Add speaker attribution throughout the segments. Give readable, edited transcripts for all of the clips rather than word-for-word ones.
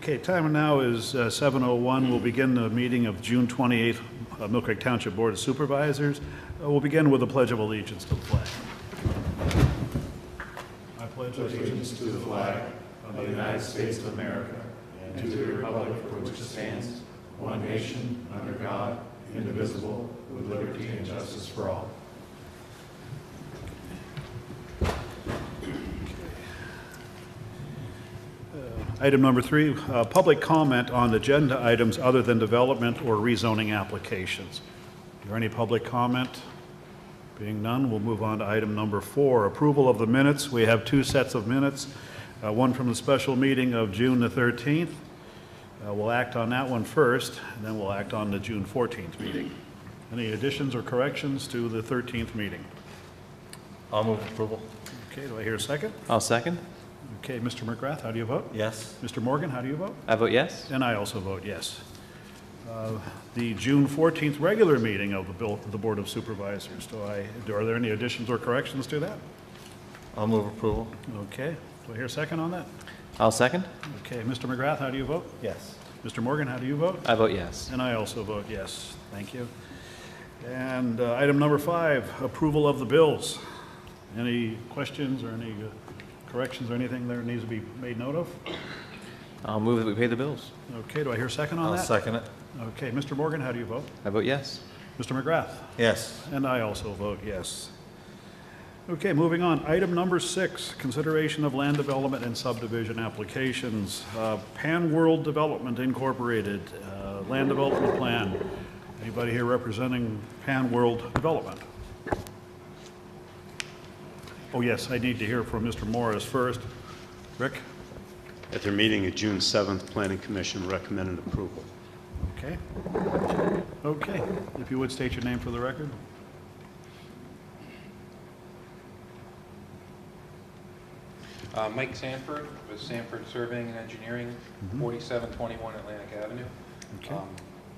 Speaker 1: Okay, time now is 7:01. We'll begin the meeting of June 28th, Millcreek Township Board of Supervisors. We'll begin with a pledge of allegiance to the flag. I pledge
Speaker 2: Allegiance to the flag of the United States of America and to the republic for which it stands, one nation, under God, indivisible, with liberty and justice for all.
Speaker 1: Item number 3, public comment on agenda items other than development or rezoning applications. Is there any public comment? Being none, we'll move on to item number 4, approval of the minutes. We have 2 sets of minutes, one from the special meeting of June the 13th. We'll act on that one first, and then we'll act on the June 14th meeting. Any additions or corrections to the 13th meeting?
Speaker 3: I'll move approval.
Speaker 1: Okay, do I hear a second?
Speaker 4: I'll second.
Speaker 1: Okay, Mr. McGrath, how do you vote?
Speaker 3: Yes.
Speaker 1: Mr. Morgan, how do you vote?
Speaker 4: I vote yes.
Speaker 1: And I also vote yes. The June 14th regular meeting of the Board of Supervisors, are there any additions or corrections to that?
Speaker 3: I'll move approval.
Speaker 1: Okay, do I hear a second on that?
Speaker 4: I'll second.
Speaker 1: Okay, Mr. McGrath, how do you vote?
Speaker 3: Yes.
Speaker 1: Mr. Morgan, how do you vote?
Speaker 4: I vote yes.
Speaker 1: And I also vote yes. Thank you. And item number 5, approval of the bills. Any questions or any corrections or anything there needs to be made note of?
Speaker 4: I'll move that we pay the bills.
Speaker 1: Okay, do I hear a second on
Speaker 3: I'll
Speaker 1: that?
Speaker 3: second it.
Speaker 1: Okay, Mr. Morgan, how do you vote?
Speaker 4: I vote yes.
Speaker 1: Mr. McGrath?
Speaker 3: Yes.
Speaker 1: And I also vote yes. Okay, moving on. Item number 6, consideration of land development and subdivision applications. Pan World Development Incorporated, land development plan. Anybody here representing Pan World Development? Oh, yes, I need to hear from Mr. Morris first. Rick?
Speaker 5: At their meeting of June 7th, Planning Commission recommended approval.
Speaker 1: Okay. Okay, if you would state your name for the record.
Speaker 6: Mike Sanford with Sanford Surveying and Engineering, 4721 Atlantic Avenue.
Speaker 1: Okay.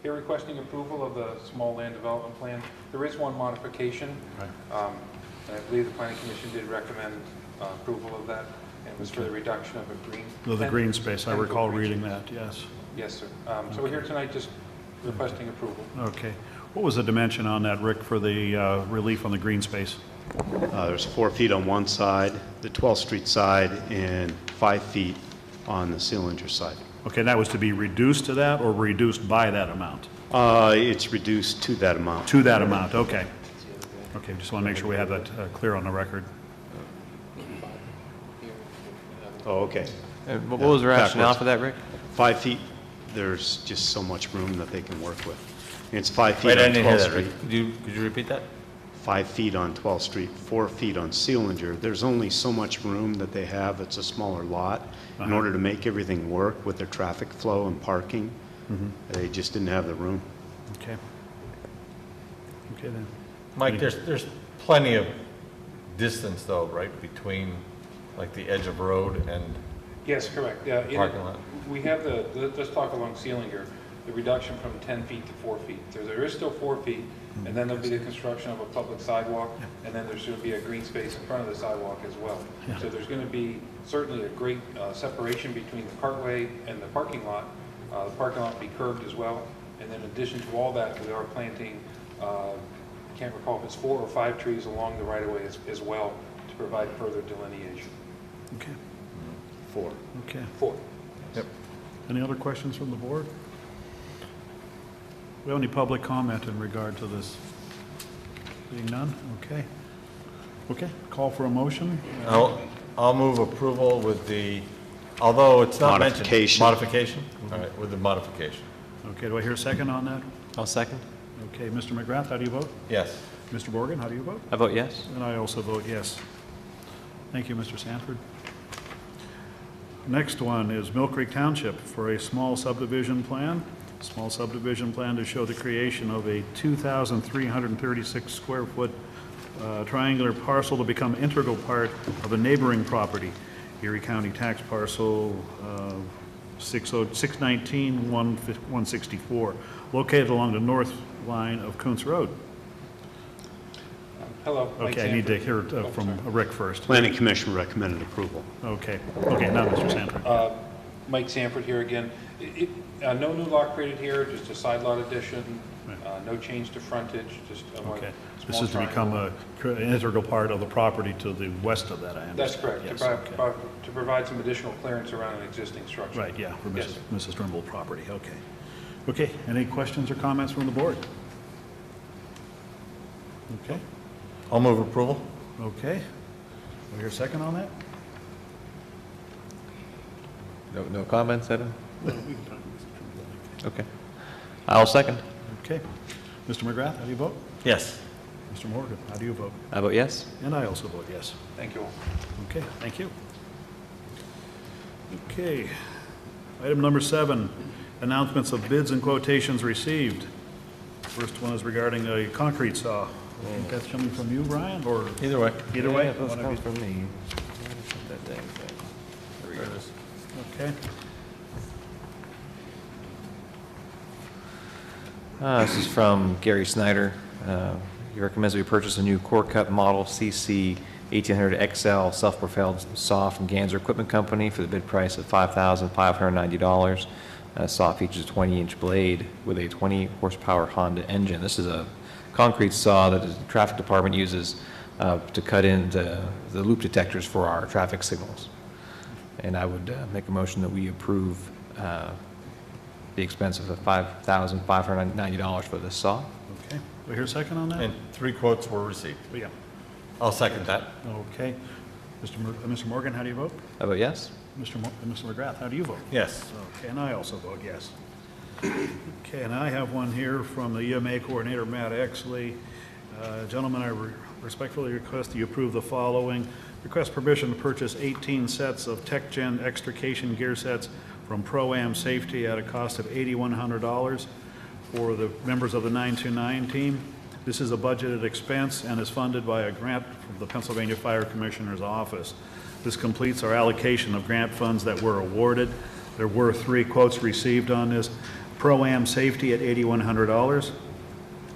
Speaker 6: Here requesting approval of the small land development plan. There is one modification,
Speaker 1: Right.
Speaker 6: and I believe the Planning Commission did recommend approval of that, and it was for the reduction of a green.
Speaker 1: The green space, I
Speaker 6: 10
Speaker 1: recall
Speaker 6: green
Speaker 1: reading
Speaker 6: space.
Speaker 1: that, yes.
Speaker 6: Yes, sir. So we're here tonight just requesting approval.
Speaker 1: Okay. What was the dimension on that, Rick, for the relief on the green space?
Speaker 5: There's 4 feet on one side, the 12th Street side, and 5 feet on the Sealinger side.
Speaker 1: Okay, that was to be reduced to that or reduced by that amount?
Speaker 5: It's reduced to that amount.
Speaker 1: To that amount, okay. Okay, just want to make sure we have that clear on the record.
Speaker 5: Oh, okay.
Speaker 4: And what was the rationale
Speaker 5: Backwards.
Speaker 4: for that, Rick?
Speaker 5: 5 feet, there's just so much room that they can work with. And it's 5 feet
Speaker 3: Wait, I
Speaker 5: on
Speaker 3: didn't hear
Speaker 5: 12th
Speaker 3: that,
Speaker 5: Street.
Speaker 3: Rick. Could you repeat that?
Speaker 5: 5 feet on 12th Street, 4 feet on Sealinger. There's only so much room that they have. It's a smaller lot. In order to make everything work with their traffic flow and parking, they just didn't have the room.
Speaker 1: Okay. Okay, then.
Speaker 3: Mike, there's plenty of distance though, right, between like the edge of road and
Speaker 6: Yes, correct. Yeah,
Speaker 3: parking lot?
Speaker 6: we have let's talk along Sealinger, the reduction from 10 feet to 4 feet. There is still 4 feet, and then there'll be the construction of a public sidewalk, and then there's going to be a green space in front of the sidewalk as well.
Speaker 1: Yeah.
Speaker 6: So there's going to be certainly a great separation between the cartway and the parking lot. The parking lot will be curved as well, and then in addition to all that, we are planting, I can't recall if it's 4 or 5 trees along the right-of-way as well to provide further delineation.
Speaker 1: Okay.
Speaker 5: 4.
Speaker 1: Okay.
Speaker 6: 4.
Speaker 3: Yep.
Speaker 1: Any other questions from the board? We have any public comment in regard to this? Being none? Okay. Okay, call for a motion.
Speaker 3: I'll move approval with the, although it's not mentioned.
Speaker 5: Modification.
Speaker 3: Modification? All right, with the modification.
Speaker 1: Okay, do I hear a second on that?
Speaker 4: I'll second.
Speaker 1: Okay, Mr. McGrath, how do you vote?
Speaker 3: Yes.
Speaker 1: Mr. Morgan, how do you vote?
Speaker 4: I vote yes.
Speaker 1: And I also vote yes. Thank you, Mr. Sanford. Next one is Millcreek Township for a small subdivision plan. Small subdivision plan to show the creation of a 2,336 square foot triangular parcel to become integral part of a neighboring property, Erie County tax parcel 619-164, located along the north line of Kuntz Road.
Speaker 6: Hello. Mike
Speaker 1: Okay, I need to
Speaker 6: Sanford.
Speaker 1: hear from Rick first.
Speaker 5: Planning Commission recommended approval.
Speaker 1: Okay, okay, now Mr. Sanford.
Speaker 6: Mike Sanford here again. No new lot created here, just a side lot addition, no change to frontage, just a
Speaker 1: Okay. This
Speaker 6: small
Speaker 1: is to become an integral part of the property to the west of that, I understand.
Speaker 6: That's correct,
Speaker 1: Yes,
Speaker 6: to
Speaker 1: okay.
Speaker 6: provide some additional clearance around an existing structure.
Speaker 1: Right, yeah, for
Speaker 6: Yes,
Speaker 1: Mrs. Trimble property, okay. Okay, any questions or comments from the board? Okay,
Speaker 3: I'll move approval.
Speaker 1: okay. We hear a second on that?
Speaker 4: No comments, Adam? Okay. I'll second.
Speaker 1: Okay. Mr. McGrath, how do you vote?
Speaker 3: Yes.
Speaker 1: Mr. Morgan, how do you vote?
Speaker 4: I vote yes.
Speaker 1: And I also vote yes.
Speaker 6: Thank you all.
Speaker 1: Okay, thank you. Okay, item number 7, announcements of bids and quotations received. First one is regarding a concrete saw. I think that's coming from you, Brian, or
Speaker 3: Either way.
Speaker 1: either way?
Speaker 4: Yeah, those
Speaker 1: One of
Speaker 4: come
Speaker 1: you?
Speaker 4: from me. Put that dang thing. There we go.
Speaker 1: Okay,
Speaker 4: This is from Gary Snyder. He recommends we purchase a new core cut model CC 1800 XL self-propelled saw from Ganser Equipment Company for the bid price of $5,590. Saw features a 20-inch blade with a 20 horsepower Honda engine. This is a concrete saw that the traffic department uses to cut into the loop detectors for our traffic signals. And I would make a motion that we approve the expense of $5,590 for this saw.
Speaker 1: okay. Do we hear a second on that?
Speaker 3: And 3 quotes were received.
Speaker 1: Yeah.
Speaker 3: I'll second that.
Speaker 1: Okay. Mr. Morgan, how do you vote?
Speaker 4: I vote yes.
Speaker 1: Mr. McGrath, how do you vote?
Speaker 3: Yes.
Speaker 1: Okay, and I also vote yes. Okay, and I have one here from the EMA Coordinator, Matt Exley. Gentlemen, I respectfully request you approve the following. Request permission to purchase 18 sets of TechGen extrication gear sets from Pro-Am Safety at a cost of $8,100 for the members of the 929 team. This is a budgeted expense and is funded by a grant from the Pennsylvania Fire Commissioner's Office. This completes our allocation of grant funds that were awarded. There were 3 quotes received on this. Pro-Am Safety at $8,100.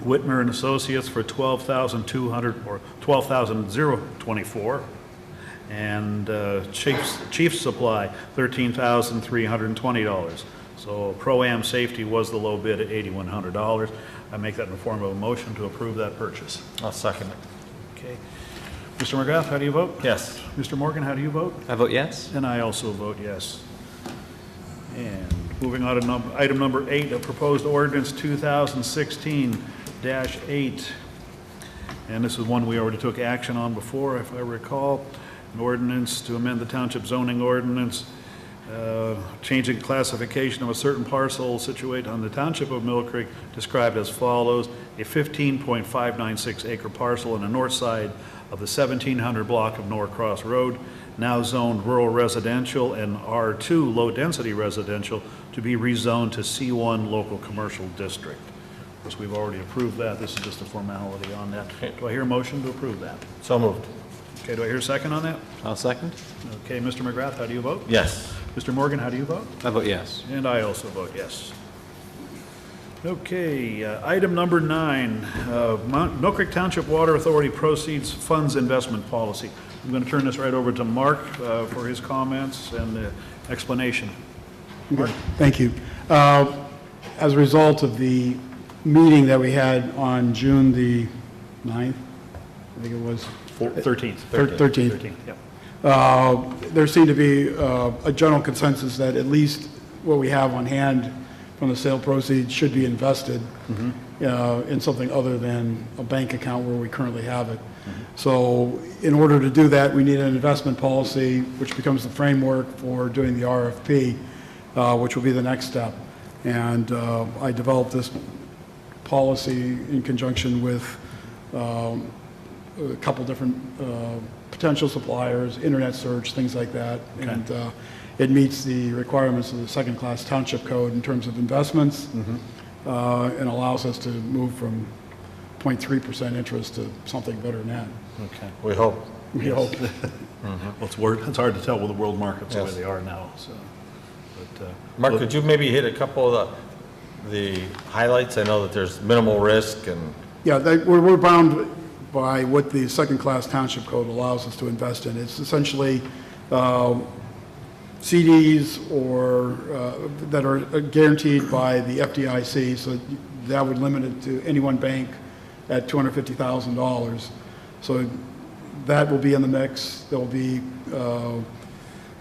Speaker 1: Whitmer and Associates for $12,200 or $12,024. And Chiefs Supply, $13,320. So Pro-Am Safety was the low bid at $8,100. I make that in the form of a motion to approve that purchase.
Speaker 3: I'll second it.
Speaker 1: Okay. Mr. McGrath, how do you vote?
Speaker 3: Yes.
Speaker 1: Mr. Morgan, how do you vote?
Speaker 4: I vote yes.
Speaker 1: And I also vote yes. And moving on to item number 8, a proposed ordinance 2016-8. And this is one we already took action on before, if I recall. An ordinance to amend the township zoning ordinance, changing classification of a certain parcel situated on the township of Millcreek, described as follows: a 15.596 acre parcel on the north side of the 1700 block of Norcross Road, now zoned rural residential and R2 low-density residential, to be rezoned to C1 local commercial district. Of course, we've already approved that. This is just a formality on that. Do I hear a motion to approve that?
Speaker 3: So moved.
Speaker 1: Okay, do I hear a second on that?
Speaker 4: I'll second.
Speaker 1: Okay, Mr. McGrath, how do you vote?
Speaker 3: Yes.
Speaker 1: Mr. Morgan, how do you vote?
Speaker 4: I vote yes.
Speaker 1: And I also vote yes. Okay, item number 9, Millcreek Township Water Authority Proceeds Funds Investment Policy. I'm going to turn this right over to Mark for his comments and the explanation.
Speaker 7: Okay, thank you. As a result of the meeting that we had on June the 9th, I think it was,
Speaker 1: 13th.
Speaker 7: 13th,
Speaker 1: Yep.
Speaker 7: there seemed to be a general consensus that at least what we have on hand from the sale proceeds should be invested in something other than a bank account where we currently have it. So in order to do that, we need an investment policy, which becomes the framework for doing the RFP, which will be the next step. And I developed this policy in conjunction with a couple different potential suppliers, internet search, things like that.
Speaker 1: Okay.
Speaker 7: And it meets the requirements of the second-class township code in terms of investments, and allows us to move from 0.3% interest to something better than that.
Speaker 1: Okay.
Speaker 3: We hope.
Speaker 7: We hope.
Speaker 1: Well, it's hard to tell with the world markets the way
Speaker 3: Yes.
Speaker 1: they are now, so. But,
Speaker 3: Mark, could you maybe hit a couple of the highlights? I know that there's minimal risk and,
Speaker 7: Yeah, we're bound by what the second-class township code allows us to invest in. It's essentially CDs or that are guaranteed by the FDIC, so that would limit it to any one bank at $250,000. So that will be in the mix. There will be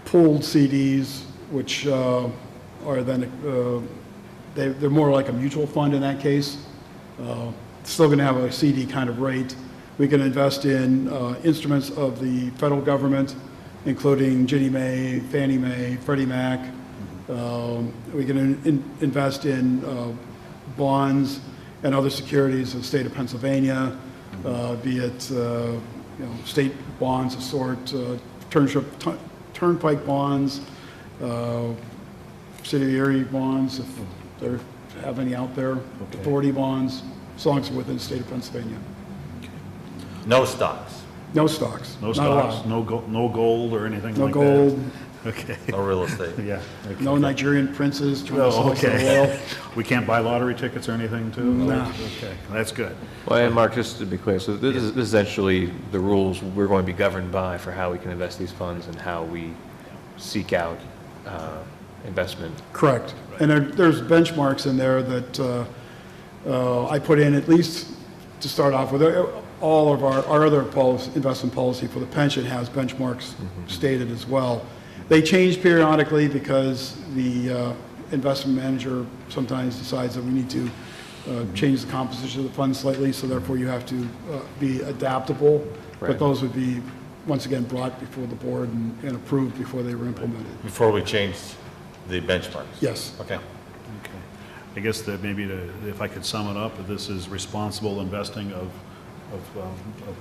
Speaker 7: pooled CDs, which are then, they're more like a mutual fund in that case. Still going to have a CD kind of rate. We can invest in instruments of the federal government, including Ginnie Mae, Fannie Mae, Freddie Mac. We can invest in bonds and other securities of the state of Pennsylvania, be it state bonds of sort, turnpike bonds, city of Erie bonds, if they have any out there, authority bonds, as long as within the state of Pennsylvania.
Speaker 3: No stocks,
Speaker 7: No stocks.
Speaker 1: No
Speaker 7: not
Speaker 1: stocks,
Speaker 7: allowed.
Speaker 1: no gold or anything
Speaker 7: No
Speaker 1: like that?
Speaker 7: gold,
Speaker 1: Okay.
Speaker 3: no real estate.
Speaker 1: Yeah. Okay.
Speaker 7: no Nigerian princes trying to
Speaker 1: Oh,
Speaker 7: sell us their
Speaker 1: okay.
Speaker 7: oil.
Speaker 1: We can't buy lottery tickets or anything, too?
Speaker 7: No.
Speaker 1: Okay, that's good.
Speaker 4: Well, and Mark, just to be clear, so this is essentially the rules we're going to be governed by for how we can invest these funds and how we seek out investment.
Speaker 7: Correct. And there's benchmarks in there that I put in, at least to start off with. All of our other investment policy for the pension has benchmarks stated as well. They change periodically because the investment manager sometimes decides that we need to change the composition of the fund slightly, so therefore you have to be adaptable.
Speaker 4: Right.
Speaker 7: But those would be, once again, brought before the board and approved before they were implemented.
Speaker 3: Before we change the benchmarks?
Speaker 7: Yes.
Speaker 3: Okay.
Speaker 1: Okay. I guess that maybe if I could sum it up, this is responsible investing of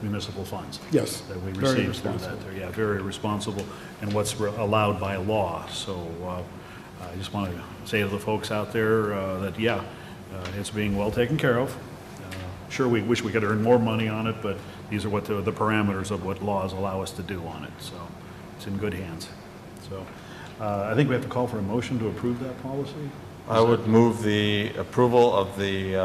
Speaker 1: municipal funds.
Speaker 7: Yes.
Speaker 1: That we
Speaker 7: Very
Speaker 1: receive through
Speaker 7: responsible.
Speaker 1: that. Yeah, very responsible, and what's allowed by law. So I just want to say to the folks out there that, yeah, it's being well taken care of. Sure, we wish we could earn more money on it, but these are what the parameters of what laws allow us to do on it. So it's in good hands. So I think we have to call for a motion to approve that policy.
Speaker 3: I would move the approval of the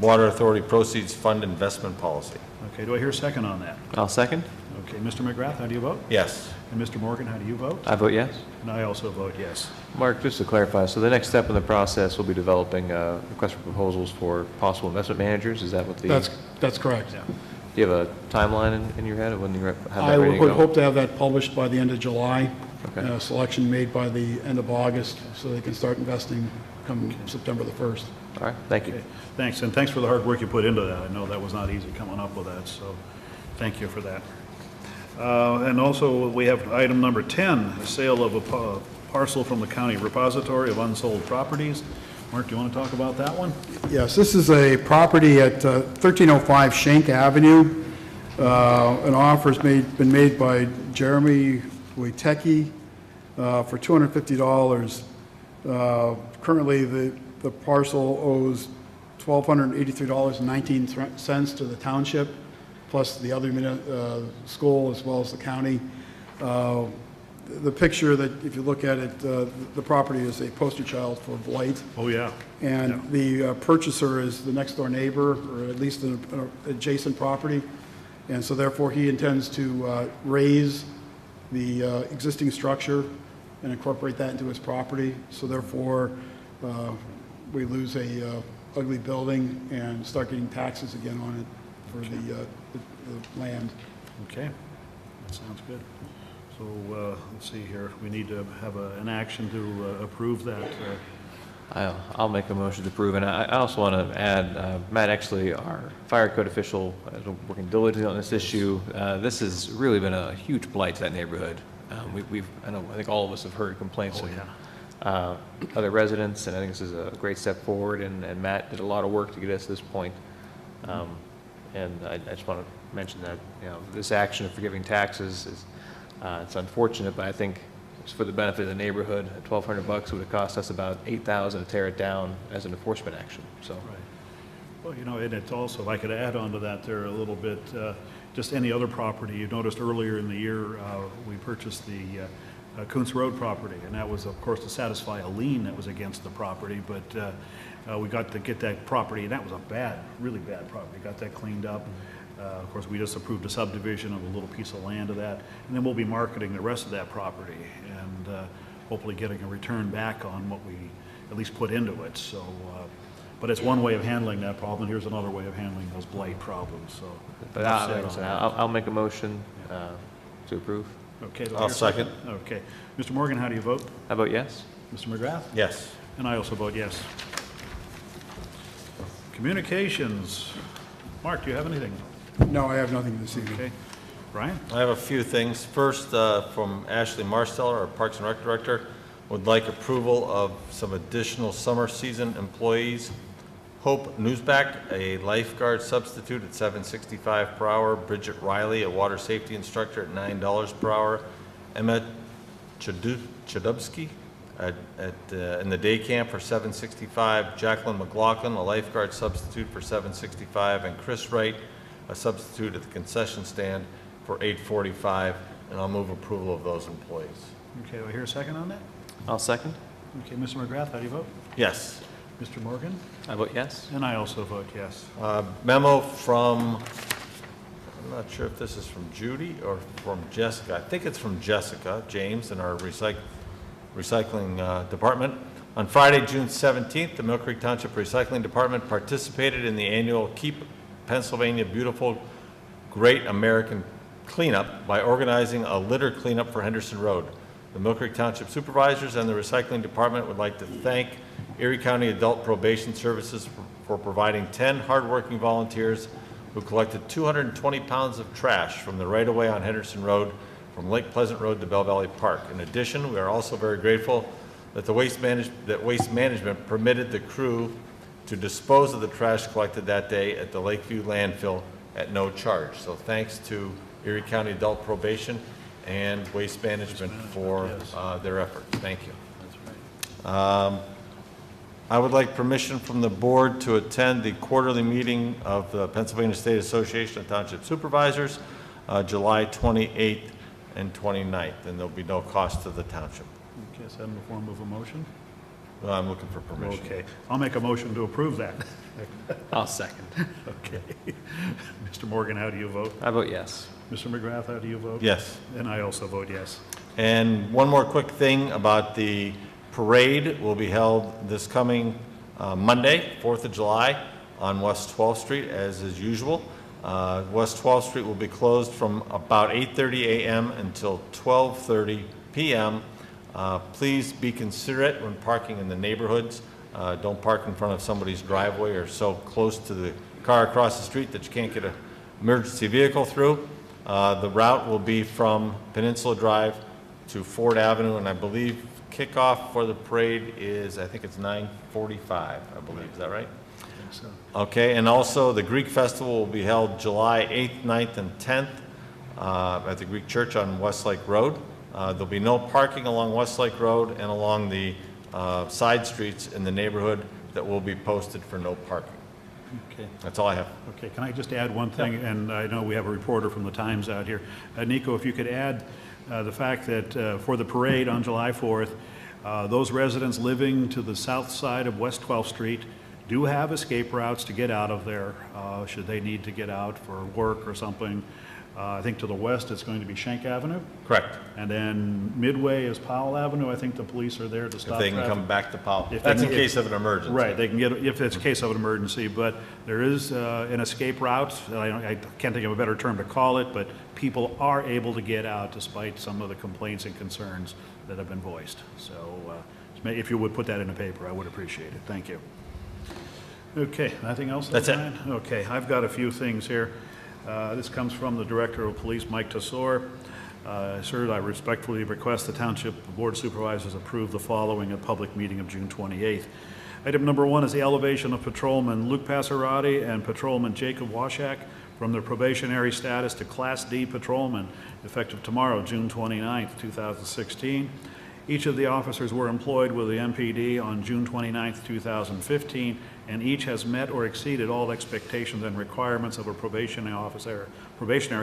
Speaker 3: Water Authority Proceeds Fund Investment Policy.
Speaker 1: Okay, do I hear a second on that?
Speaker 4: I'll second.
Speaker 1: Okay, Mr. McGrath, how do you vote?
Speaker 3: Yes.
Speaker 1: And Mr. Morgan, how do you vote?
Speaker 4: I vote yes.
Speaker 1: And I also vote yes.
Speaker 4: Mark, just to clarify, so the next step in the process will be developing a request for proposals for possible investment managers? Is that what the?
Speaker 7: That's correct.
Speaker 1: Yeah.
Speaker 4: Do you have a timeline in your head of when you have
Speaker 7: I
Speaker 4: that ready to
Speaker 7: would
Speaker 4: go?
Speaker 7: hope to have that published by the end of July.
Speaker 4: Okay.
Speaker 7: Selection made by the end of August, so they can start investing come September the 1st.
Speaker 4: All right, thank you.
Speaker 1: Okay, thanks, and thanks for the hard work you put into that. I know that was not easy coming up with that, so thank you for that. And also, we have item number 10, the sale of a parcel from the county repository of unsold properties. Mark, do you want to talk about that one?
Speaker 7: Yes, this is a property at 1305 Shank Avenue. An offer has been made by Jeremy Wojtecki for $250. Currently, the parcel owes $1,283.19 to the township, plus the other school as well as the county. The picture that, if you look at it, the property is a poster child for blight.
Speaker 1: Oh, yeah.
Speaker 7: And the purchaser is the next door neighbor, or at least an adjacent property. And so therefore, he intends to raise the existing structure and incorporate that into his property. So therefore, we lose a ugly building and start getting taxes again on it for the land.
Speaker 1: Okay, that sounds good. So let's see here, we need to have an action to approve that.
Speaker 4: I'll make a motion to approve, and I also want to add, Matt Exley, our fire code official, is working diligently on this issue. This has really been a huge blight to that neighborhood. I think all of us have heard complaints from other residents, and I think this is a great step forward, and Matt did a lot of work to get us to this point. And I just want to mention that, this action of forgiving taxes is, it's unfortunate, but I think it's for the benefit of the neighborhood. $1,200 would have cost us about $8,000 to tear it down as an enforcement action, so.
Speaker 1: Right. Well, and it's also, if I could add on to that there a little bit, just any other property. You noticed earlier in the year, we purchased the Kuntz Road property, and that was, of course, to satisfy a lien that was against the property, but We got to get that property, and that was a bad, really bad property. Got that cleaned up. Of course, we just approved a subdivision of a little piece of land of that, and then we'll be marketing the rest of that property and hopefully getting a return back on what we at least put into it. So, but it's one way of handling that problem. Here's another way of handling those blight problems. So,
Speaker 4: But I'll make a motion to approve.
Speaker 1: okay. do I
Speaker 3: I'll
Speaker 1: hear a
Speaker 3: second.
Speaker 1: Okay, Mr. Morgan, how do you vote?
Speaker 4: How about yes?
Speaker 1: Mr. McGrath?
Speaker 3: Yes.
Speaker 1: And I also vote yes. Communications. Mark, do you have anything?
Speaker 7: No, I have nothing this evening.
Speaker 1: Okay. Brian?
Speaker 3: I have a few things. First, from Ashley Marsteller, our Parks and Rec Director, would like approval of some additional summer season employees. Hope Newsback, a lifeguard substitute at $7.65 per hour. Bridget Riley, a water safety instructor at $9 per hour. Emma Chudubsky in the day camp for $7.65. Jacqueline McLaughlin, a lifeguard substitute for $7.65. And Chris Wright, a substitute at the concession stand for $8.45. And I'll move approval of those employees.
Speaker 1: Okay, do I hear a second on that?
Speaker 4: I'll second.
Speaker 1: Okay, Mr. McGrath, how do you vote?
Speaker 3: Yes.
Speaker 1: Mr. Morgan?
Speaker 4: I vote yes.
Speaker 1: And I also vote yes.
Speaker 3: Memo from, I'm not sure if this is from Judy or from Jessica. I think it's from Jessica James in our recycling department. On Friday, June 17th, the Millcreek Township Recycling Department participated in the annual Keep Pennsylvania Beautiful Great American Cleanup by organizing a litter cleanup for Henderson Road. The Millcreek Township Supervisors and the Recycling Department would like to thank Erie County Adult Probation Services for providing 10 hardworking volunteers who collected 220 pounds of trash from the right-of-way on Henderson Road from Lake Pleasant Road to Bell Valley Park. In addition, we are also very grateful that Waste Management permitted the crew to dispose of the trash collected that day at the Lakeview landfill at no charge. So thanks to Erie County Adult Probation and Waste Management for their efforts. Thank you.
Speaker 1: That's right.
Speaker 3: I would like permission from the board to attend the quarterly meeting of the Pennsylvania State Association of Township Supervisors, July 28th and 29th, and there'll be no cost to the township.
Speaker 1: Okay, so in the form of a motion?
Speaker 3: I'm looking for permission.
Speaker 1: Okay, I'll make a motion to approve that.
Speaker 4: I'll second.
Speaker 1: Okay. Mr. Morgan, how do you vote?
Speaker 4: I vote yes.
Speaker 1: Mr. McGrath, how do you vote?
Speaker 3: Yes.
Speaker 1: And I also vote yes.
Speaker 3: And one more quick thing about the parade will be held this coming Monday, 4th of July, on West 12th Street, as is usual. West 12th Street will be closed from about 8:30 a.m. until 12:30 p.m. Please be considerate when parking in the neighborhoods. Don't park in front of somebody's driveway or so close to the car across the street that you can't get an emergency vehicle through. The route will be from Peninsula Drive to Ford Avenue, and I believe kickoff for the parade is, I think it's 9:45, I believe. Is that right?
Speaker 1: I think so.
Speaker 3: Okay, and also the Greek Festival will be held July 8th, 9th, and 10th at the Greek Church on Westlake Road. There'll be no parking along Westlake Road and along the side streets in the neighborhood that will be posted for no parking.
Speaker 1: Okay.
Speaker 3: That's all I have.
Speaker 1: Okay, can I just add one thing? And I know we have a reporter from the Times out here. Nico, if you could add the fact that for the parade on July 4th, those residents living to the south side of West 12th Street do have escape routes to get out of there should they need to get out for work or something. I think to the west it's going to be Schenck Avenue,
Speaker 3: Correct.
Speaker 1: and then midway is Powell Avenue. I think the police are there to
Speaker 3: If
Speaker 1: stop
Speaker 3: they can
Speaker 1: traffic.
Speaker 3: come back to Powell.
Speaker 1: If
Speaker 3: That's
Speaker 1: they
Speaker 3: in
Speaker 1: can-
Speaker 3: case of an emergency.
Speaker 1: Right, they can get, if it's a case of an emergency, but there is an escape route. I can't think of a better term to call it, but people are able to get out despite some of the complaints and concerns that have been voiced. So if you would put that in the paper, I would appreciate it. Thank you. Okay, nothing else?
Speaker 3: That's it.
Speaker 1: Brian? Okay, I've got a few things here. This comes from the Director of Police, Mike Tesor. Sir, I respectfully request the Township Board of Supervisors approve the following at public meeting of June 28th. Item number 1 is the elevation of Patrolman Luke Passarati and Patrolman Jacob Washak from their probationary status to Class D Patrolman, effective tomorrow, June 29th, 2016. Each of the officers were employed with the MPD on June 29th, 2015, and each has met or exceeded all expectations and requirements of a probationary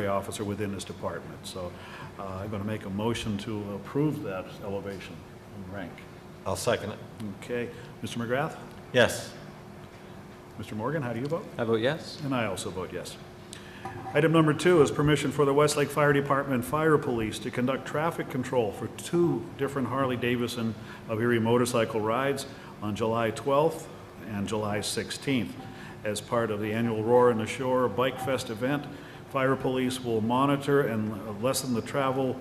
Speaker 1: officer within this department. So I'm going to make a motion to approve that elevation in rank.
Speaker 3: I'll second it.
Speaker 1: Okay, Mr. McGrath?
Speaker 3: Yes.
Speaker 1: Mr. Morgan, how do you vote?
Speaker 4: I vote yes.
Speaker 1: And I also vote yes. Item number 2 is permission for the Westlake Fire Department and Fire Police to conduct traffic control for 2 different Harley-Davidson of Erie motorcycle rides on July 12th and July 16th. As part of the annual Roar in the Shore Bike Fest event, Fire Police will monitor and lessen the travel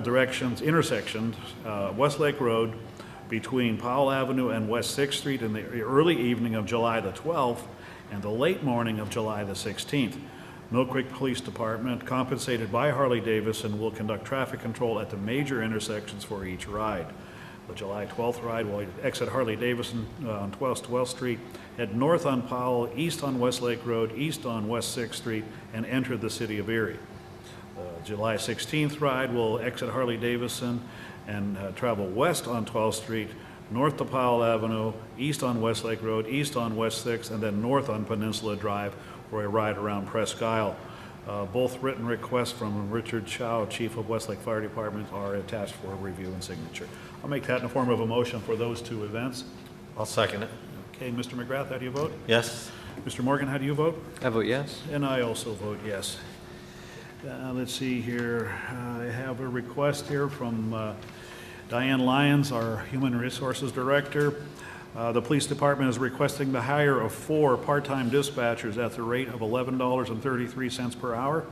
Speaker 1: directions, intersections, Westlake Road between Powell Avenue and West 6th Street in the early evening of July the 12th and the late morning of July the 16th. Millcreek Police Department, compensated by Harley-Davidson, will conduct traffic control at the major intersections for each ride. The July 12th ride will exit Harley-Davidson on 12th Street, head north on Powell, east on Westlake Road, east on West 6th Street, and enter the city of Erie. The July 16th ride will exit Harley-Davidson and travel west on 12th Street, north to Powell Avenue, east on Westlake Road, east on West 6th, and then north on Peninsula Drive for a ride around Presque Isle. Both written requests from Richard Chow, Chief of Westlake Fire Department, are attached for review and signature. I'll make that in the form of a motion for those 2 events.
Speaker 3: I'll second it.
Speaker 1: Okay, Mr. McGrath, how do you vote?
Speaker 3: Yes.
Speaker 1: Mr. Morgan, how do you vote?
Speaker 4: I vote yes.
Speaker 1: And I also vote yes. Let's see here. I have a request here from Diane Lyons, our Human Resources Director. The Police Department is requesting the hire of 4 part-time dispatchers at the rate of $11.33 per hour.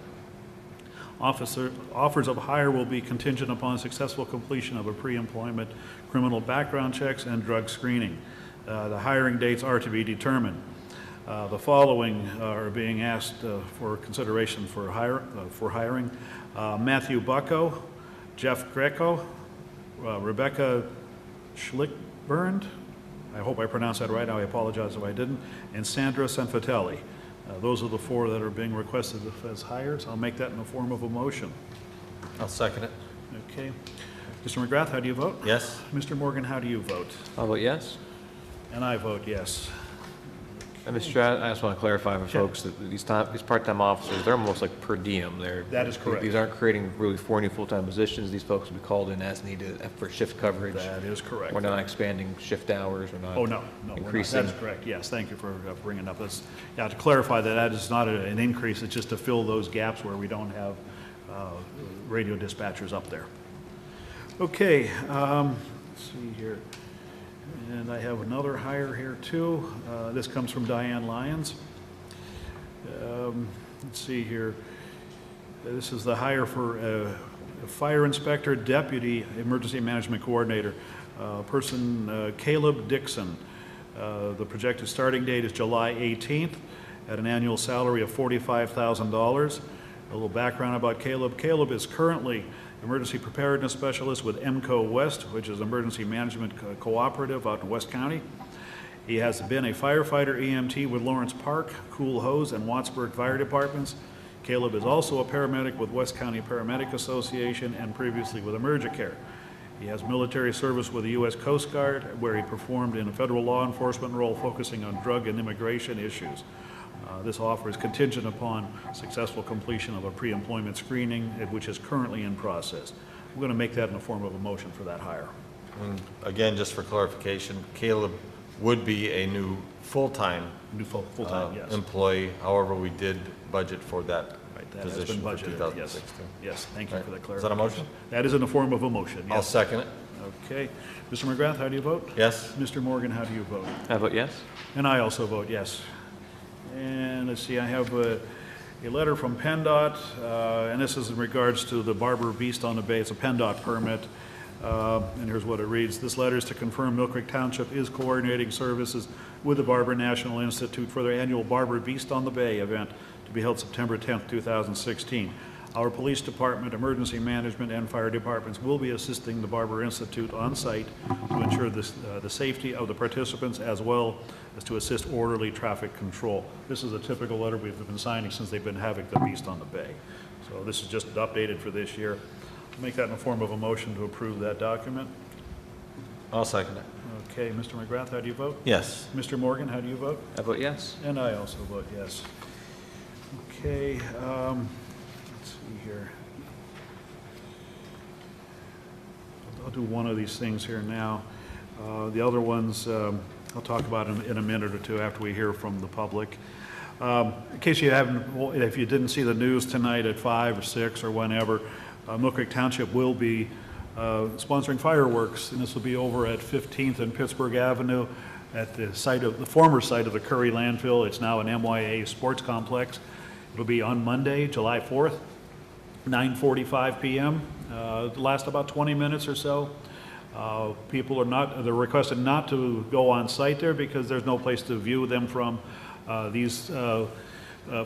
Speaker 1: Offers of hire will be contingent upon successful completion of a pre-employment criminal background checks and drug screening. The hiring dates are to be determined. The following are being asked for consideration for hiring. Matthew Bucko, Jeff Greco, Rebecca Schlickburn, I hope I pronounced that right, I apologize if I didn't, and Sandra Sanfatelli. Those are the 4 that are being requested as hires. I'll make that in the form of a motion.
Speaker 3: I'll second it.
Speaker 1: Okay. Mr. McGrath, how do you vote?
Speaker 3: Yes.
Speaker 1: Mr. Morgan, how do you vote?
Speaker 4: I vote yes.
Speaker 1: And I vote yes.
Speaker 4: And Mr. Stratton, I just want to clarify for folks that these part-time officers, they're almost like per diem.
Speaker 1: That is correct.
Speaker 4: These aren't creating really 4 new full-time positions. These folks will be called in as needed for shift coverage.
Speaker 1: That is correct.
Speaker 4: We're not expanding shift hours. We're not.
Speaker 1: Oh, no, we're not.
Speaker 4: Increasing.
Speaker 1: That's correct, yes, thank you for bringing up this. Yeah, to clarify that is not an increase, it's just to fill those gaps where we don't have radio dispatchers up there. Okay, let's see here. And I have another hire here too. This comes from Diane Lyons. Let's see here. This is the hire for a fire inspector, deputy emergency management coordinator, person Caleb Dixon. The projected starting date is July 18th at an annual salary of $45,000. A little background about Caleb. Caleb is currently Emergency Preparedness Specialist with EMCO West, which is Emergency Management Cooperative out in West County. He has been a firefighter EMT with Lawrence Park, Cool Hose, and Wattsburg Fire Departments. Caleb is also a paramedic with West County Paramedic Association and previously with EmergiCare. He has military service with the U.S. Coast Guard, where he performed in a federal law enforcement role focusing on drug and immigration issues. This offer is contingent upon successful completion of a pre-employment screening, which is currently in process. I'm going to make that in the form of a motion for that hire.
Speaker 3: And again, just for clarification, Caleb would be a new full-time
Speaker 1: Full-time, yes.
Speaker 3: employee. However, we did budget for that
Speaker 1: Right, that has
Speaker 3: position
Speaker 1: been
Speaker 3: for
Speaker 1: budgeted,
Speaker 3: 2016.
Speaker 1: Yes, thank you
Speaker 3: Right.
Speaker 1: for that
Speaker 3: Is
Speaker 1: clarification.
Speaker 3: that a motion?
Speaker 1: That is in the form of a motion,
Speaker 3: I'll
Speaker 1: yes.
Speaker 3: second it.
Speaker 1: Okay. Mr. McGrath, how do you vote?
Speaker 3: Yes.
Speaker 1: Mr. Morgan, how do you vote?
Speaker 4: I vote yes.
Speaker 1: And I also vote yes. And let's see, I have a letter from PennDOT, and this is in regards to the Barber Beast on the Bay. It's a PennDOT permit, and here's what it reads. This letter is to confirm Millcreek Township is coordinating services with the Barber National Institute for their annual Barber Beast on the Bay event to be held September 10th, 2016. Our police department, emergency management, and fire departments will be assisting the Barber Institute on site to ensure the safety of the participants as well as to assist orderly traffic control. This is a typical letter we've been signing since they've been having the Beast on the Bay. So this is just updated for this year. I'll make that in the form of a motion to approve that document.
Speaker 3: I'll second it.
Speaker 1: Okay, Mr. McGrath, how do you vote?
Speaker 3: Yes.
Speaker 1: Mr. Morgan, how do you vote?
Speaker 4: I vote yes.
Speaker 1: And I also vote yes. Okay, let's see here. I'll do one of these things here now. The other ones, I'll I'll talk about in a minute or two after we hear from the public. In case you haven't, well, if you didn't see the news tonight at 5 or 6 or whenever, Millcreek Township will be sponsoring fireworks, and this will be over at 15th and Pittsburgh Avenue at the site of the former site of the Curry landfill. It's now an MYA sports complex. It'll be on Monday, July 4th, 9:45 p.m. It'll last about 20 minutes or so. They're requested not to go on site there because there's no place to view them from. These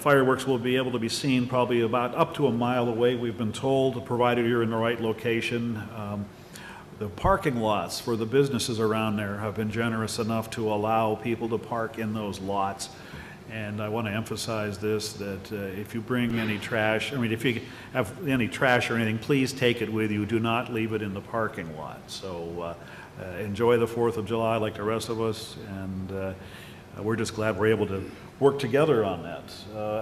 Speaker 1: fireworks will be able to be seen probably about up to a mile away, we've been told, provided you're in the right location. The parking lots for the businesses around there have been generous enough to allow people to park in those lots. And I want to emphasize this, that if you bring any trash, if you have any trash or anything, please take it with you. Do not leave it in the parking lot. So enjoy the 4th of July like the rest of us, and we're just glad we're able to work together on that.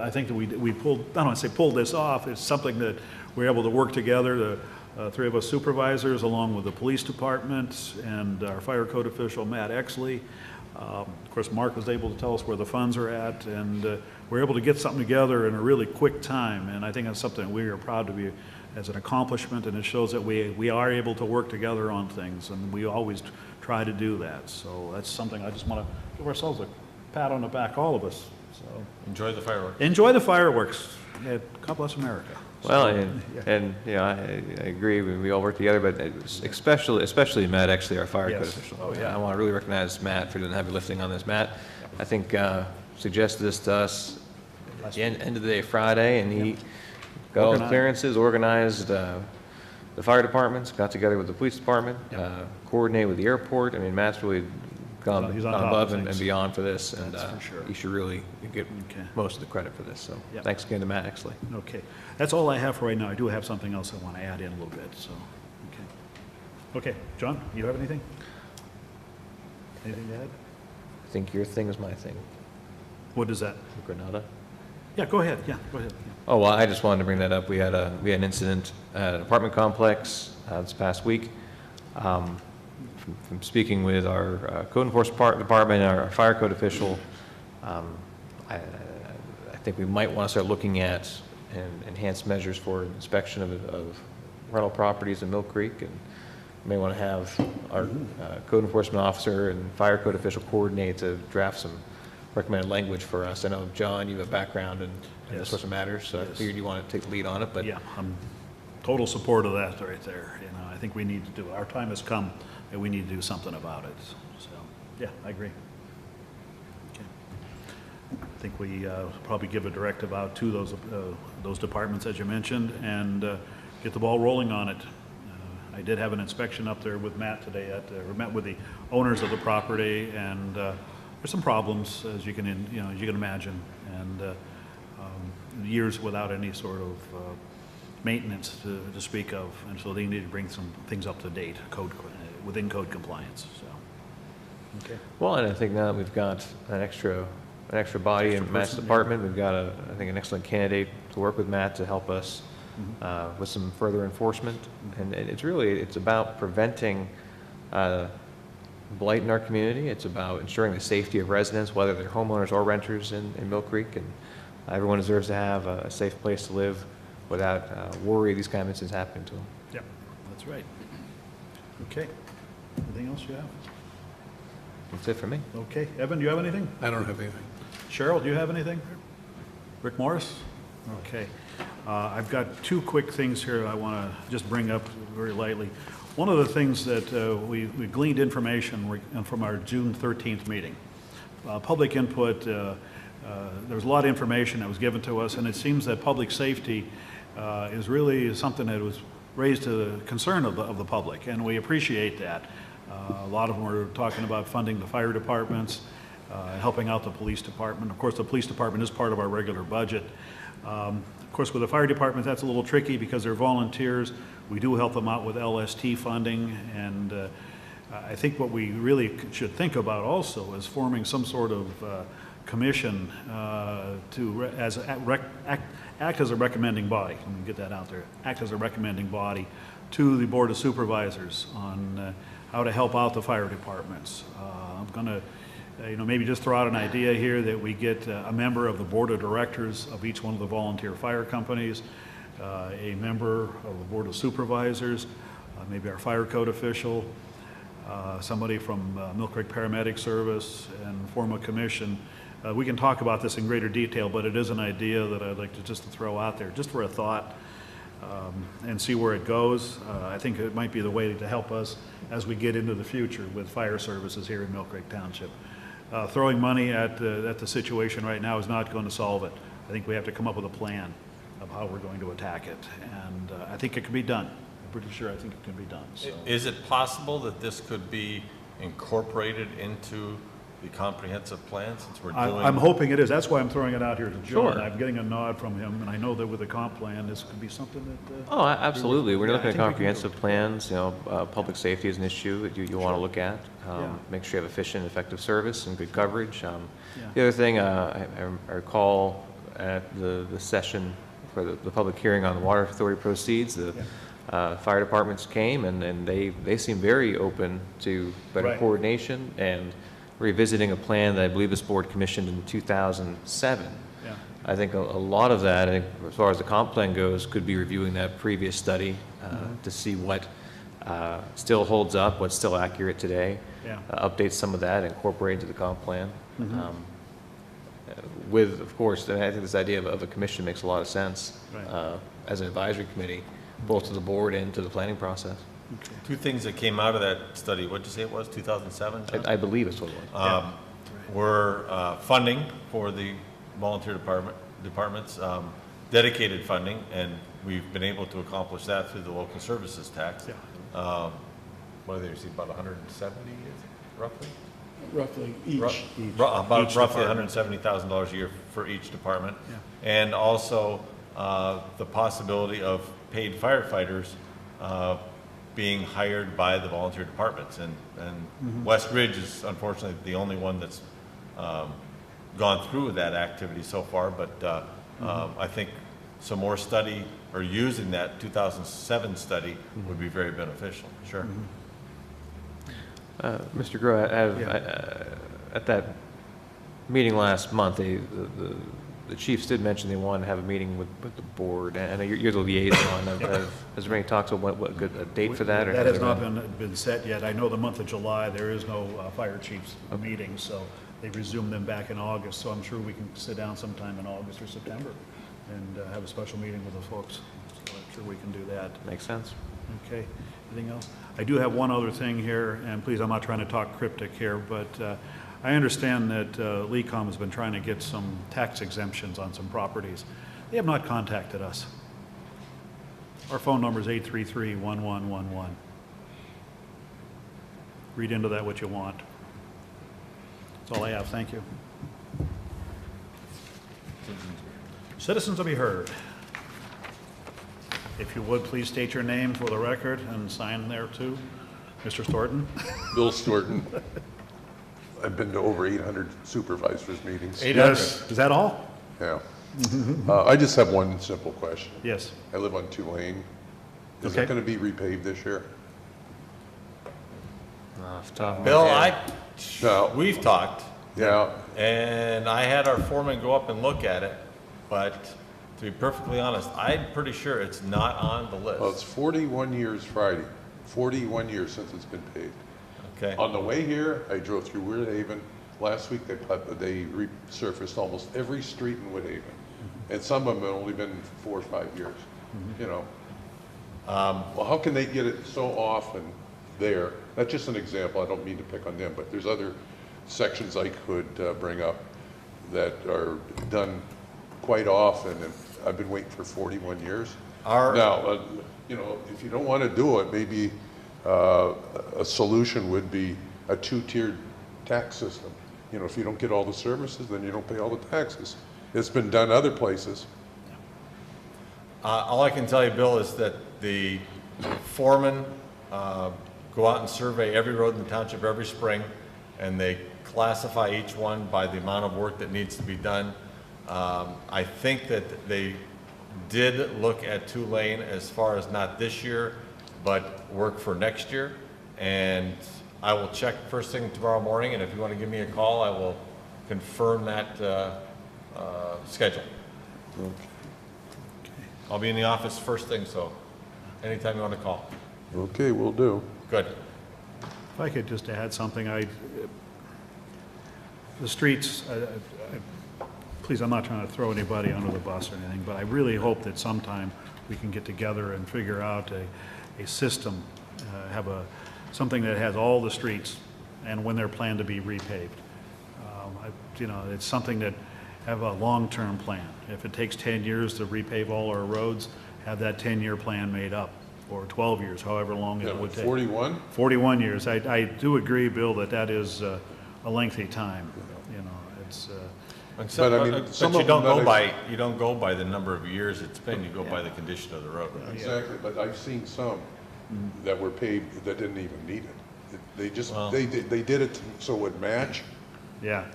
Speaker 1: I think that we pulled, I don't want to say pulled this off, it's something that we're able to work together, the 3 of us supervisors, along with the police department and our fire code official, Matt Exley. Of course, Mark was able to tell us where the funds are at, and we're able to get something together in a really quick time, and I think that's something we are proud to be as an accomplishment, and it shows that we are able to work together on things, and we always try to do that. So that's something I just want to give ourselves a pat on the back, all of us. So
Speaker 3: Enjoy the fireworks.
Speaker 1: enjoy the fireworks. Yeah, God bless America.
Speaker 4: Well, and you know, I agree, we all work together, but especially Matt, actually, our fire code
Speaker 1: Yes.
Speaker 4: official.
Speaker 1: Oh, yeah.
Speaker 4: I want to really recognize Matt for doing the heavy lifting on this. Matt, I think, suggested this to us at the end of the day Friday, and he got all the clearances, organized the fire departments, got together with the police department, coordinated with the airport. I mean, Matt's really gone
Speaker 1: He's on top of
Speaker 4: above and
Speaker 1: things.
Speaker 4: beyond for this, and
Speaker 1: That's for sure.
Speaker 4: he should really get
Speaker 1: Okay.
Speaker 4: most of the credit for this. So
Speaker 1: Yep.
Speaker 4: thanks again to Matt, actually.
Speaker 1: Okay, that's all I have for right now. I do have something else I want to add in a little bit, so, okay. Okay, John, you have anything? Anything to add?
Speaker 4: I think your thing is my thing.
Speaker 1: What is that?
Speaker 4: Granada?
Speaker 1: Yeah, go ahead, yeah, go ahead.
Speaker 4: Oh, well, I just wanted to bring that up. We had an incident at an apartment complex this past week. From speaking with our code enforcement department, our fire code official, I think we might want to start looking at enhanced measures for inspection of rental properties in Millcreek, and may want to have our code enforcement officer and fire code official coordinate to draft some recommended language for us. I know, John, you have a background in this
Speaker 1: Yes.
Speaker 4: sorts of matters, so I
Speaker 1: Yes.
Speaker 4: figured you want to take the lead on it, but
Speaker 1: Yeah, I'm total support of that right there. I think we need to do, our time has come, and we need to do something about it. So, yeah, I agree. Okay. I think we probably give a directive out to those departments, as you mentioned, and get the ball rolling on it. I did have an inspection up there with Matt today. We met with the owners of the property, and there's some problems, as you can imagine, and years without any sort of maintenance to speak of, and so they need to bring some things up to date, within code compliance. So, okay.
Speaker 4: well, and I think now that we've got an extra body in Matt's
Speaker 1: person,
Speaker 4: department, we've got I think an excellent candidate to work with Matt to help us with some further enforcement. And it's about preventing blight in our community. It's about ensuring the safety of residents, whether they're homeowners or renters in Millcreek, and everyone deserves to have a safe place to live without worry of these kind of incidents happening to them.
Speaker 1: Yep, that's right. Okay. Anything else you have?
Speaker 4: That's it for me.
Speaker 1: Okay. Evan, do you have anything?
Speaker 2: I don't have anything.
Speaker 1: Cheryl, do you have anything? Rick Morris? Okay. I've got 2 quick things here I want to just bring up very lightly. One of the things that we gleaned information from our June 13th meeting. Public input, there was a lot of information that was given to us, and it seems that public safety is really something that was raised to the concern of the public, and we appreciate that. A lot of them were talking about funding the fire departments, helping out the police department. Of course, the police department is part of our regular budget. Of course, with the fire department, that's a little tricky because they're volunteers. We do help them out with LST funding, and I think what we really should think about also is forming some sort of commission to act as a recommending body. Let me get that out there. Act as a recommending body to the Board of Supervisors on how to help out the fire departments. I'm going to maybe just throw out an idea here that we get a member of the board of directors of each one of the volunteer fire companies, a member of the board of supervisors, maybe our fire code official, somebody from Millcreek Paramedic Service, and form a commission. We can talk about this in greater detail, but it is an idea that I'd like to just throw out there, just for a thought, and see where it goes. I think it might be the way to help us as we get into the future with fire services here in Millcreek Township. Throwing money at the situation right now is not going to solve it. I think we have to come up with a plan of how we're going to attack it, and I think it can be done. I'm pretty sure I think it can be done. So.
Speaker 3: Is it possible that this could be incorporated into the comprehensive plan, since we're doing?
Speaker 1: I'm hoping it is. That's why I'm throwing it out here to John.
Speaker 4: Sure.
Speaker 1: I'm getting a nod from him, and I know that with the comp plan, this could be something that...
Speaker 4: Oh, absolutely. We're
Speaker 1: Yeah,
Speaker 4: looking
Speaker 1: I
Speaker 4: at
Speaker 1: think we can
Speaker 4: comprehensive plans. Public safety is an issue that you want to look at.
Speaker 1: Yeah.
Speaker 4: Make sure you have efficient, effective service and good coverage.
Speaker 1: Yeah.
Speaker 4: The other thing, I recall at the session for the public hearing on the water authority proceeds, the fire departments came and they seem very open to better
Speaker 1: Right.
Speaker 4: coordination and revisiting a plan that I believe this board commissioned in 2007.
Speaker 1: Yeah.
Speaker 4: I think a lot of that, I think, as far as the comp plan goes, could be reviewing that previous study to see what still holds up, what's still accurate today.
Speaker 1: Yeah.
Speaker 4: Update some of that, incorporate into the comp plan. With, of course, I think this idea of a commission makes a lot of sense
Speaker 1: Right.
Speaker 4: as an advisory committee, both to the board and to the planning process.
Speaker 3: Two things that came out of that study, what'd you say it was, 2007? John?
Speaker 4: I believe it's what it was.
Speaker 3: Were funding for the volunteer departments, dedicated funding, and we've been able to accomplish that through the local services tax.
Speaker 1: Yeah.
Speaker 3: What do they receive, about 170, roughly?
Speaker 7: Roughly each.
Speaker 3: About
Speaker 1: Each
Speaker 3: roughly
Speaker 1: department.
Speaker 3: $170,000 a year for each department.
Speaker 1: Yeah.
Speaker 3: And also the possibility of paid firefighters being hired by the volunteer departments. And West Ridge is unfortunately the only one that's gone through with that activity so far, but I think some more study or using that 2007 study would be very beneficial. Sure.
Speaker 4: Mr. Groh, at that meeting last month, the chiefs did mention they wanted to have a meeting with the board, and I know you're the liaison. Has there any talks about what a date for that? Or
Speaker 1: That has not been set yet. I know the month of July, there is no fire chiefs meeting, so they resumed them back in August. So I'm sure we can sit down sometime in August or September and have a special meeting with the folks. So I'm sure we can do that.
Speaker 4: Makes sense.
Speaker 1: Okay, anything else? I do have one other thing here, and please, I'm not trying to talk cryptic here, but I understand that LECOM has been trying to get some tax exemptions on some properties. They have not contacted us. Our phone number is 833-1111. Read into that what you want. That's all I have, thank you. Citizens will be heard. If you would, please state your name for the record and sign there too. Mr. Thornton?
Speaker 8: Bill Storton. I've been to over 800 supervisors meetings.
Speaker 1: Yes. Is that all?
Speaker 8: Yeah. I just have one simple question.
Speaker 1: Yes.
Speaker 8: I live on Tulane. Is
Speaker 1: Okay.
Speaker 8: it going to be repaved this year?
Speaker 4: Off the top of my
Speaker 3: Bill,
Speaker 4: head.
Speaker 8: No.
Speaker 3: we've talked,
Speaker 8: Yeah.
Speaker 3: and I had our foreman go up and look at it, but to be perfectly honest, I'm pretty sure it's not on the
Speaker 8: Well, it's
Speaker 3: list.
Speaker 8: 41 years Friday. 41 years since it's been paved.
Speaker 3: Okay.
Speaker 8: On the way here, I drove through Woodhaven. Last week, they resurfaced almost every street in Woodhaven. And some of them have only been 4 or 5 years, you know. Well, how can they get it so often there? That's just an example. I don't mean to pick on them, but there's other sections I could bring up that are done quite often, and I've been waiting for 41 years. Now, you know, if you don't want to do it, maybe a solution would be a 2-tiered tax system. You know, if you don't get all the services, then you don't pay all the taxes. It's been done other places.
Speaker 3: All I can tell you, Bill, is that the foremen go out and survey every road in the township every spring, and they classify each one by the amount of work that needs to be done. I think that they did look at Tulane as far as not this year, but work for next year. And I will check first thing tomorrow morning, and if you want to give me a call, I will confirm that schedule. I'll be in the office first thing, so anytime you want to call.
Speaker 8: Okay, will do.
Speaker 3: Good.
Speaker 1: If I could just add something, the streets, please, I'm not trying to throw anybody under the bus or anything, but I really hope that sometime we can get together and figure out a system, have something that has all the streets and when they're planned to be repaved. It's something that have a long-term plan. If it takes 10 years to repave all our roads, have that 10-year plan made up, or 12 years, however long it would take.
Speaker 8: 41?
Speaker 1: 41 years. I do agree, Bill, that is a lengthy time. It's,
Speaker 8: But I mean, some
Speaker 3: but
Speaker 8: of
Speaker 3: you don't
Speaker 8: them
Speaker 3: go
Speaker 8: that
Speaker 3: by, you don't go by the number of years it's been, you go by the condition of the road.
Speaker 8: Exactly, but I've seen some that were paved that didn't even need it. They just, they did it so it would match,
Speaker 1: yeah,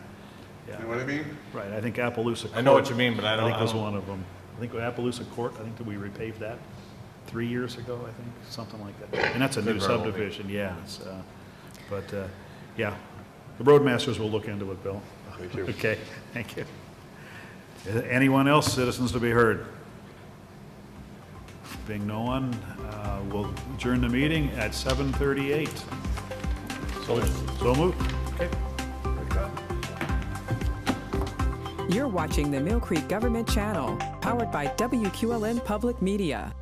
Speaker 8: you
Speaker 1: yeah,
Speaker 8: know what I mean?
Speaker 1: right. I think Appaloosa Court.
Speaker 3: I know what you mean, but I don't-
Speaker 1: think was
Speaker 3: I don't-
Speaker 1: one of them. I think Appaloosa Court, I think that we repaved that 3 years ago, I think, something like that. And that's a new
Speaker 3: Could very well be.
Speaker 1: subdivision, yeah. Yeah, the roadmasters will look into it, Bill.
Speaker 8: Thank you.
Speaker 1: Okay, thank you. Anyone else, citizens to be heard? Being no one, we'll adjourn the meeting at 7:38. So moved. Okay.
Speaker 9: You're watching the Millcreek Government Channel, powered by WQLN Public Media.